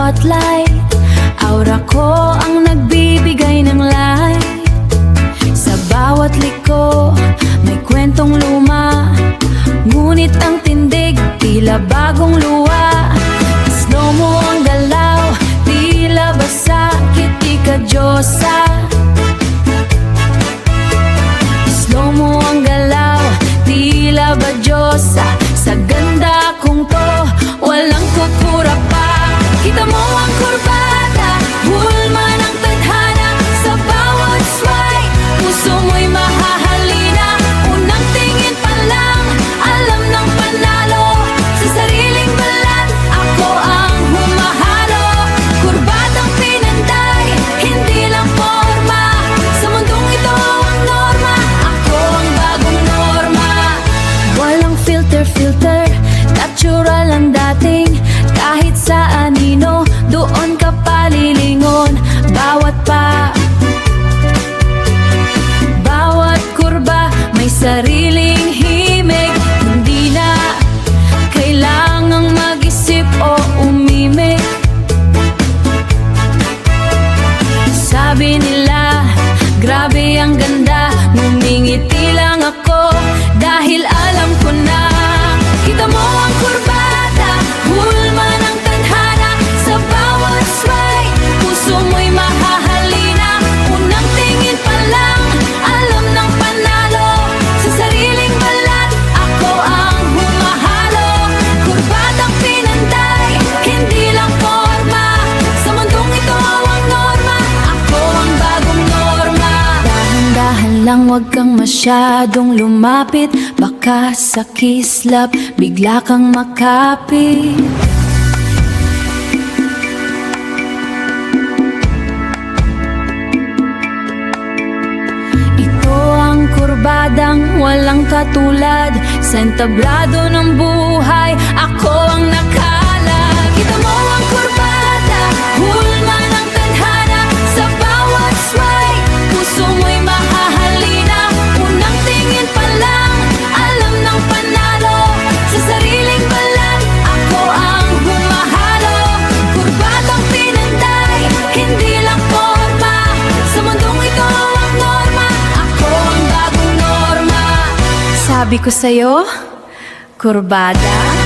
spotlight. Aura ko ang nagbibigay ng light. Sa bawat liko may kwentong luma, ngunit ang tindig tila bagong luwa. Slow mo ang galaw, tila basa, kiti ka Diyosa. Slow mo ang galaw, tila ba Diyosa. Sa ganda kong to, walang kukura pa. Kita mo ang kurbada, hulma ng tadhana. Sa bawat swipe, puso mo'y mahahalina. Unang tingin pa lang, alam ng panalo. Sa sariling balat, ako ang humahalo. Kurbadang pinanday, hindi lang forma. Sa mundong ito ang norma, ako ang bagong norma. Walang filter, natural ang dating. Kahit sa anino, doon ka palilingon. Bawat kurba may sariling himig. Hindi na kailangang mag-isip o umimik. Sabi nila, grabe ang ganda. Ngumingiti lang ako dahil alam ko na. Kita mo ang kurbada, hulma ng tadhana. Sa bawat swipe, puso mo'y mahahalina. Unang tingin pa lang, alam ng panalo. Sa sariling balat, ako ang humahalo. Kurbadang pinanday, hindi lang forma. Sa mundong ito ang norma, ako ang bagong norma. Dahan-dahan lang, wag kang masyadong lumapit. Baka sa kislap, bigla kang makapit. Ito ang kurbadang walang katulad. Sa entablado ng buhay, ako ang nakalag. Kita mo ang kurbada, hulma ng tadhana. Sa bawat swipe, puso mo'y mahahalina. Unang tingin pa lang, alam ng panalo. Sa sariling balat, ako ang humahalo. Kurbadang pinanday, hindi lang forma. Sa mundong ito ang norma, ako ang bagong norma. Sabi ko sa'yo, kurbada.